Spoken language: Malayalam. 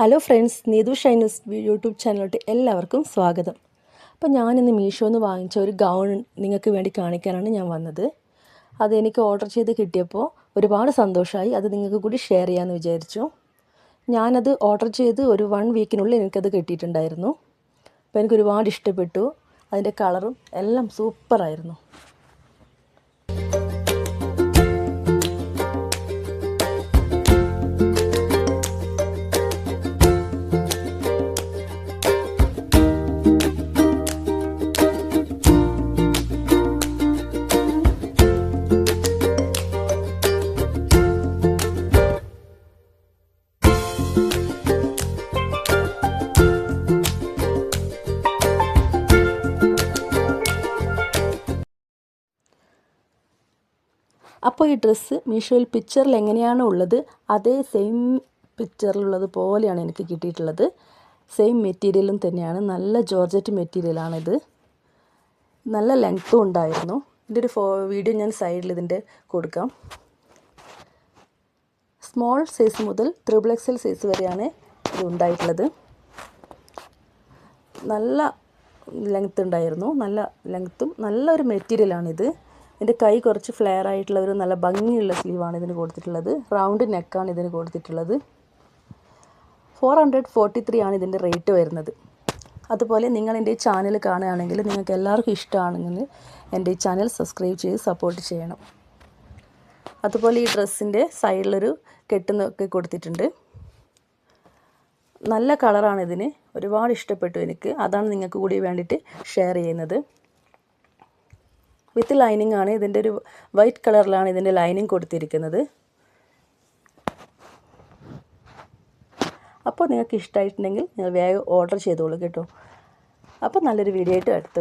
ഹലോ ഫ്രണ്ട്സ്, നീതു ഷൈനൂസ് യൂട്യൂബ് ചാനലിലോട്ട് എല്ലാവർക്കും സ്വാഗതം. അപ്പോൾ ഞാനിന്ന് മീഷോന്ന് വാങ്ങിച്ച ഒരു ഗൗൺ നിങ്ങൾക്ക് വേണ്ടി കാണിക്കാനാണ് ഞാൻ വന്നത്. അതെനിക്ക് ഓർഡർ ചെയ്ത് കിട്ടിയപ്പോൾ ഒരുപാട് സന്തോഷമായി. അത് നിങ്ങൾക്ക് കൂടി ഷെയർ ചെയ്യാമെന്ന് വിചാരിച്ചു. ഞാനത് ഓർഡർ ചെയ്ത് ഒരു 1 വീക്കിനുള്ളിൽ എനിക്കത് കിട്ടിയിട്ടുണ്ടായിരുന്നു. അപ്പോൾ എനിക്ക് ഒരുപാട് ഇഷ്ടപ്പെട്ടു. അതിൻ്റെ കളറും എല്ലാം സൂപ്പറായിരുന്നു. അപ്പോൾ ഈ ഡ്രസ്സ് മീഷോയിൽ പിക്ചറിൽ എങ്ങനെയാണോ ഉള്ളത് അതേ സെയിം പിക്ചറിലുള്ളത് പോലെയാണ് എനിക്ക് കിട്ടിയിട്ടുള്ളത്. സെയിം മെറ്റീരിയലും തന്നെയാണ്. നല്ല ജോർജറ്റ് മെറ്റീരിയലാണിത്. നല്ല ലെങ്ത്തും ഉണ്ടായിരുന്നു. ഇതിൻ്റെ ഒരു വീഡിയോ ഞാൻ സൈഡിൽ ഇതിൻ്റെ കൊടുക്കാം. സ്മോൾ സൈസ് മുതൽ XXL സൈസ് വരെയാണ് ഇത് ഉണ്ടായിട്ടുള്ളത്. നല്ല ലെങ്ത്ത് ഉണ്ടായിരുന്നു. നല്ല ലെങ്ത്തും നല്ലൊരു മെറ്റീരിയലാണിത്. ഇതിൻ്റെ കൈ കുറച്ച് ഫ്ലെയർ ആയിട്ടുള്ള ഒരു നല്ല ഭംഗിയുള്ള സ്ലീവാണ് ഇതിന് കൊടുത്തിട്ടുള്ളത്. റൗണ്ട് നെക്കാണ് ഇതിന് കൊടുത്തിട്ടുള്ളത്. 443 ആണ് ഇതിൻ്റെ റേറ്റ് വരുന്നത്. അതുപോലെ നിങ്ങൾ എൻ്റെ ഈ ചാനൽ കാണുകയാണെങ്കിൽ നിങ്ങൾക്ക് എല്ലാവർക്കും ഇഷ്ടമാണെങ്കിൽ എൻ്റെ ഈ ചാനൽ സബ്സ്ക്രൈബ് ചെയ്ത് സപ്പോർട്ട് ചെയ്യണം. അതുപോലെ ഈ ഡ്രസ്സിൻ്റെ സൈഡിലൊരു കെട്ടുന്നൊക്കെ കൊടുത്തിട്ടുണ്ട്. നല്ല കളറാണ് ഇതിന്. ഒരുപാട് ഇഷ്ടപ്പെട്ടു എനിക്ക്. അതാണ് നിങ്ങൾക്ക് കൂടി വേണ്ടിയിട്ട് ഷെയർ ചെയ്യുന്നത്. വിത്ത് ലൈനിങ് ആണ്. ഇതിൻ്റെ ഒരു വൈറ്റ് കളറിലാണ് ഇതിൻ്റെ ലൈനിങ് കൊടുത്തിരിക്കുന്നത്. അപ്പോൾ നിങ്ങൾക്ക് ഇഷ്ടമായിട്ടുണ്ടെങ്കിൽ നിങ്ങൾ വേഗം ഓർഡർ ചെയ്തോളൂ കേട്ടോ. അപ്പോൾ നല്ലൊരു വീഡിയോ ആയിട്ട് അടുത്ത